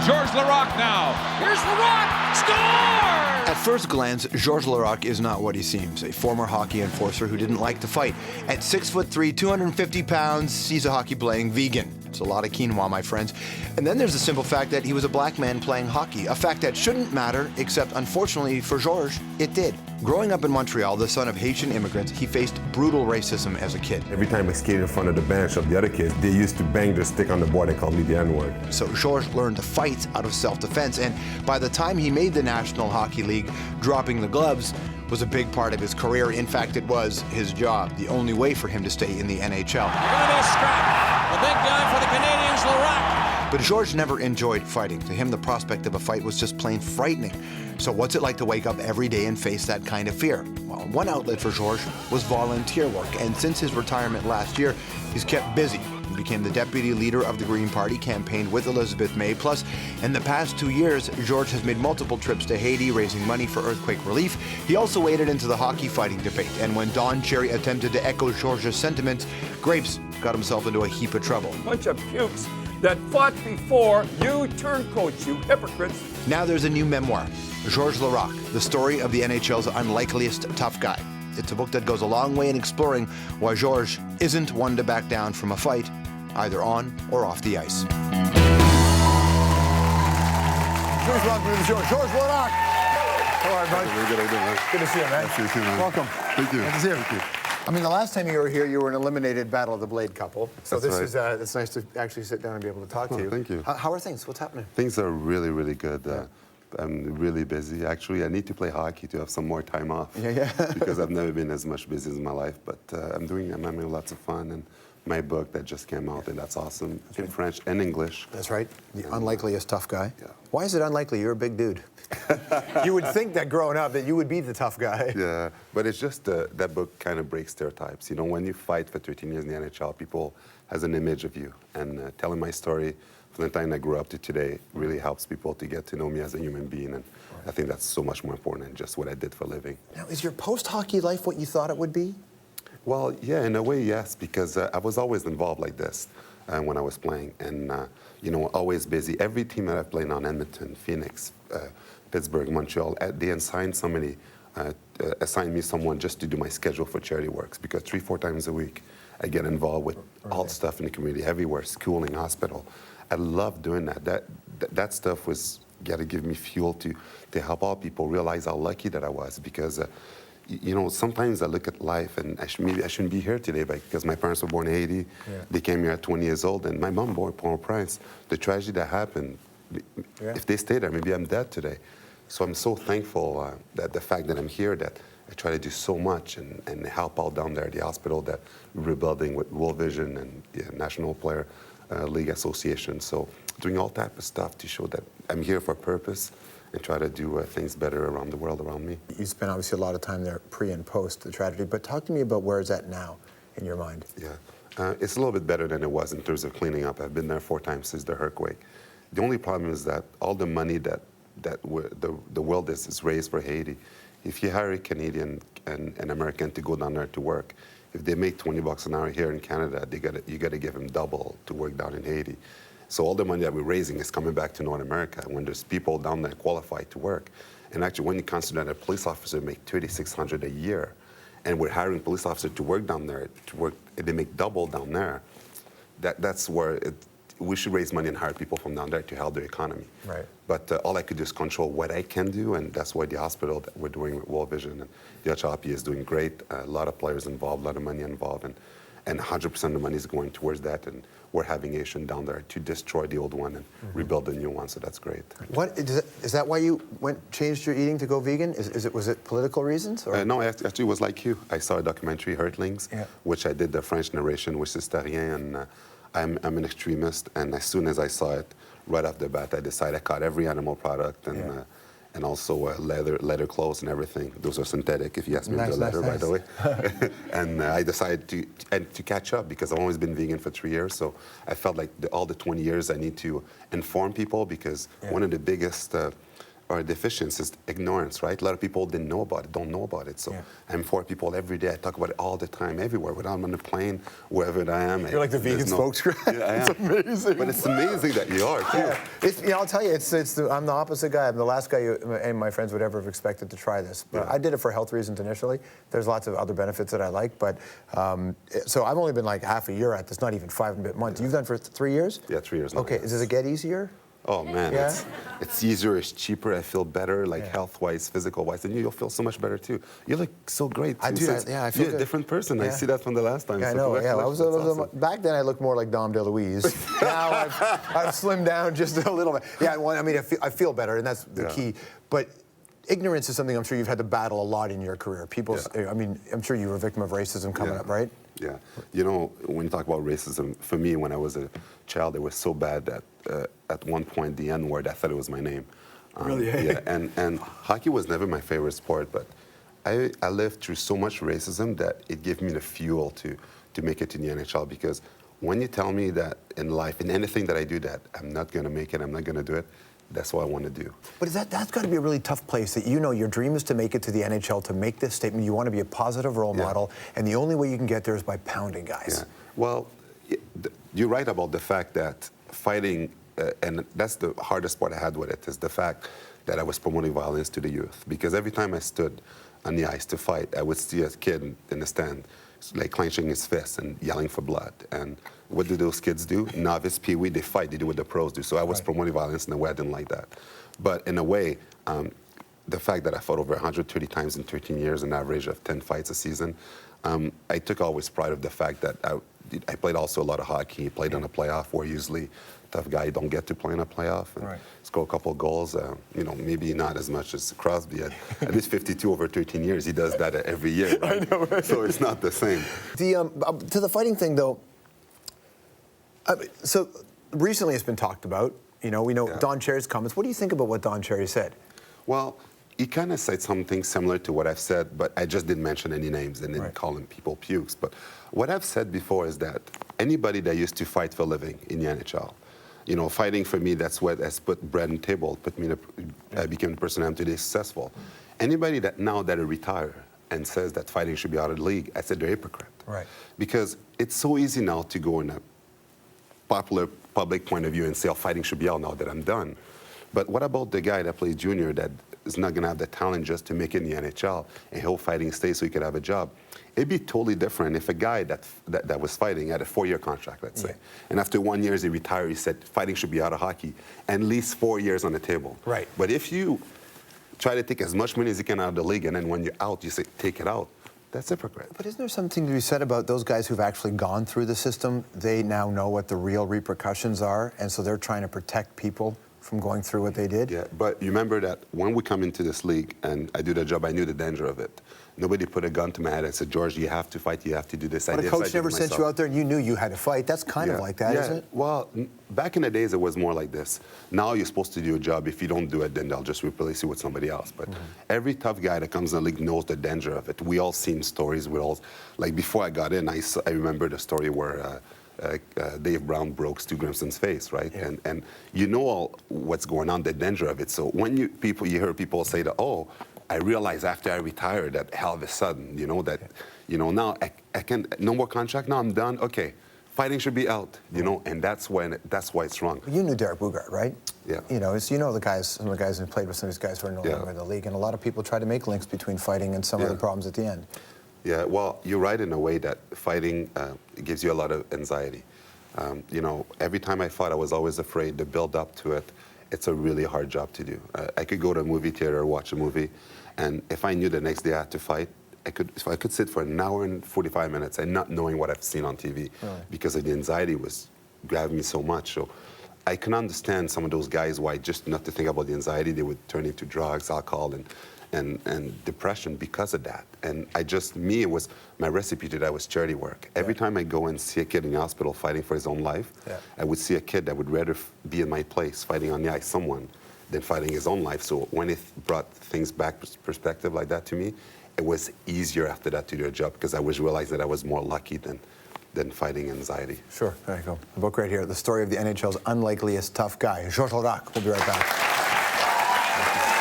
Georges Laraque now. Here's Laraque. Scores! At first glance, Georges Laraque is not what he seems, a former hockey enforcer who didn't like to fight. At 6'3", 250 pounds, he's a hockey-playing vegan. It's a lot of quinoa, my friends. And then there's the simple fact that he was a black man playing hockey, a fact that shouldn't matter, except unfortunately for Georges, it did. Growing up in Montreal, the son of Haitian immigrants, he faced brutal racism as a kid. Every time I skated in front of the bench of the other kids, they used to bang their stick on the board and call me the N-word. So Georges learned to fight out of self-defense, and by the time he made the National Hockey League, dropping the gloves was a big part of his career. In fact, it was his job, the only way for him to stay in the NHL. They're going to be a scrap. The big guy for the Canadians, Laraque. But Georges never enjoyed fighting. To him, the prospect of a fight was just plain frightening. So what's it like to wake up every day and face that kind of fear? Well, one outlet for Georges was volunteer work, and since his retirement last year, he's kept busy. He became the deputy leader of the Green Party, campaigned with Elizabeth May. Plus, in the past 2 years, Georges has made multiple trips to Haiti, raising money for earthquake relief. He also waded into the hockey fighting debate, and when Don Cherry attempted to echo Georges' sentiments, Grapes got himself into a heap of trouble. Bunch of pukes that fought before you turncoats, you hypocrites. Now there's a new memoir, Georges Laraque, the story of the NHL's unlikeliest tough guy. It's a book that goes a long way in exploring why Georges isn't one to back down from a fight, either on or off the ice. Please welcome to the show, Georges Laraque. How are you, buddy? Very good, how you doing, man? Good to see you, man. Nice to see you, man. Welcome. Thank you. Good to see you. Thank you. I mean, the last time you were here, you were an eliminated Battle of the Blade couple. So That's this right. is it's nice to actually sit down and be able to talk to you. Thank you. How are things? What's happening? Things are really, really good. I'm really busy. Actually, I need to play hockey to have some more time off. Yeah. Because I've never been as much busy as my life. But I'm having lots of fun. And my book that just came out, and that's awesome. In French and English. That's right. The unlikeliest tough guy. Yeah. Why is it unlikely? You're a big dude. You would think that growing up that you would be the tough guy. Yeah, but it's just that book kind of breaks stereotypes. You know, when you fight for 13 years in the NHL, people has an image of you. And telling my story from the time I grew up to today really helps people to get to know me as a human being. And I think that's so much more important than just what I did for a living. Now, is your post-hockey life what you thought it would be? Well, yeah, in a way, yes, because I was always involved like this when I was playing. And, you know, always busy. Every team that I've played on, Edmonton, Phoenix, Pittsburgh, Montreal, they assigned me someone just to do my schedule for charity works, because 3-4 times a week I get involved with all stuff in the community, everywhere, schooling, hospital. I love doing that. That stuff was got to give me fuel to help all people realize how lucky that I was, because you know, sometimes I look at life and maybe I shouldn't be here today, because my parents were born in Haiti. Yeah. They came here at 20 years old, and my mom born in Port-au-Prince. The tragedy that happened, if they stayed there, maybe I'm dead today. So I'm so thankful that the fact that I'm here, that I try to do so much and help out down there at the hospital that we're rebuilding with World Vision and the National Player League Association. So doing all type of stuff to show that I'm here for a purpose and try to do things better around the world around me. You spent obviously a lot of time there pre and post the tragedy, but talk to me about where it's at now in your mind. Yeah, it's a little bit better than it was in terms of cleaning up. I've been there 4 times since the earthquake. The only problem is that all the money that the world is raised for Haiti, if you hire a Canadian and American to go down there to work, if they make $20 an hour here in Canada, you got to give them double to work down in Haiti. So all the money that we're raising is coming back to North America when there's people down there qualified to work. And actually, when you consider that a police officer make $3,600 a year, and we're hiring police officers to work down there, they make double down there, that's where we should raise money and hire people from down there to help the economy. Right. But all I could do is control what I can do, and that's why the hospital that we're doing with World Vision and the HLP is doing great. A lot of players involved, a lot of money involved, and 100% of the money is going towards that. And we're having Asian down there to destroy the old one and rebuild the new one, so that's great. Is that why you changed your eating to go vegan? Was it political reasons? Or? No, actually it was like you. I saw a documentary, Hurtlings, which I did the French narration, which is Tarien, and I'm an extremist, and as soon as I saw it, right off the bat, I decided I cut every animal product and also leather clothes and everything. Those are synthetic, if you ask me, they're leather, by the way. And I decided to catch up, because I've always been vegan for 3 years, so I felt like all the 20 years I need to inform people, because one of the biggest our deficiency is ignorance, right? A lot of people didn't know about it, don't know about it. So I'm for people every day. I talk about it all the time, everywhere. When I'm on the plane, wherever I am. You're like the vegan spokesperson. Yeah, I am. It's amazing. But it's amazing that you are, too. Yeah. I'll tell you, I'm the opposite guy. I'm the last guy any of my friends would ever have expected to try this. But I did it for health reasons initially. There's lots of other benefits that I like. But so I've only been like half a year at this, not even 5 and a bit months. You've done for 3 years? Yeah, 3 years now. Okay, does it get easier? Oh man, it's easier, it's cheaper. I feel better, like health-wise, physical-wise, and you'll feel so much better too. You look so great. Too. I do. I feel you're good. a different person. I see that from the last time. Yeah, so I know. Yeah, awesome. back then I looked more like Dom DeLuise. Now I've slimmed down just a little bit. Yeah, well, I mean, I feel better, and that's the key. But ignorance is something I'm sure you've had to battle a lot in your career. I mean, I'm sure you were a victim of racism coming up, right? Yeah. You know, when you talk about racism, for me, when I was a child, it was so bad that at one point, the N-word, I thought it was my name. Really? Yeah, and hockey was never my favorite sport, but I lived through so much racism that it gave me the fuel to make it to the NHL, because when you tell me that in life, in anything that I do, that I'm not going to make it, I'm not going to do it, that's what I want to do. But that's got to be a really tough place, that your dream is to make it to the NHL, to make this statement. You want to be a positive role model, and the only way you can get there is by pounding guys. Yeah. Well, you're right about the fact that fighting, and that's the hardest part I had with it, is the fact that I was promoting violence to the youth. Because every time I stood on the ice to fight, I would see a kid in the stand, like clenching his fists and yelling for blood. And what do those kids do? Novice, pee-wee, they fight. They do what the pros do. So I was promoting violence in a way I didn't like that. But in a way, the fact that I fought over 130 times in 13 years, an average of 10 fights a season, I took always pride of the fact that I played also a lot of hockey, played on a playoff where usually tough guy don't get to play in a playoff and score a couple of goals. Maybe not as much as Crosby. At least 52 over 13 years, he does that every year. Right? I know, right? So it's not the same. To the fighting thing, though, so recently it's been talked about. We know Don Cherry's comments. What do you think about what Don Cherry said? Well, he kind of said something similar to what I've said, but I just didn't mention any names and didn't call them people pukes. But what I've said before is that anybody that used to fight for a living in the NHL, fighting for me, that's what has put bread on the table, I became the person I am today, successful. Anybody that now that are retired and says that fighting should be out of the league, I said they're hypocrite. Right. Because it's so easy now to go in a popular public point of view and say, oh, fighting should be out now that I'm done. But what about the guy that plays junior that is not going to have the talent just to make it in the NHL and he'll fighting stay so he could have a job? It'd be totally different if a guy that was fighting had a 4-year contract, let's say. And after 1 year he retired, he said fighting should be out of hockey, and at least 4 years on the table. Right. But if you try to take as much money as you can out of the league, and then when you're out, you say take it out, that's hypocrite. But isn't there something to be said about those guys who've actually gone through the system? They now know what the real repercussions are, and so they're trying to protect people from going through what they did? Yeah, but you remember that when we come into this league and I do the job, I knew the danger of it. Nobody put a gun to my head and said, George, you have to fight, you have to do this. But a coach never sent you out there and you knew you had to fight. That's kind of like that, isn't it? Well, back in the days, it was more like this. Now you're supposed to do a job. If you don't do it, then they'll just replace you with somebody else. But every tough guy that comes in the league knows the danger of it. We all seen stories. Like before I got in, I remember the story where Dave Brown broke Stu Grimson's face, right? Yeah. And you know all what's going on, the danger of it. So when you hear people say that, oh, I realized after I retired that all of a sudden, now I can, no more contract, now I'm done, okay, fighting should be out, and that's why it's wrong. You knew Derek Boogaard, right? Yeah. Some of the guys who played with some of these guys who are no longer in the league, and a lot of people try to make links between fighting and some of the problems at the end. Yeah, well, you're right in a way that fighting gives you a lot of anxiety. Every time I fought, I was always afraid. The build up to it, it's a really hard job to do. I could go to a movie theater, watch a movie, and if I knew the next day I had to fight, I could sit for an hour and 45 minutes and not knowing what I've seen on TV because of the anxiety was grabbing me so much. So I can understand some of those guys why just not to think about the anxiety, they would turn into drugs, alcohol, and depression because of that. And it was my recipe to that was charity work. Every time I go and see a kid in the hospital fighting for his own life, I would see a kid that would rather be in my place fighting on the ice, someone, than fighting his own life. So when it brought things back perspective like that to me, it was easier after that to do a job because I was realizing that I was more lucky than fighting anxiety. Sure, there you go. The book right here, The Story of the NHL's Unlikeliest Tough Guy. Georges Laraque. We'll be right back.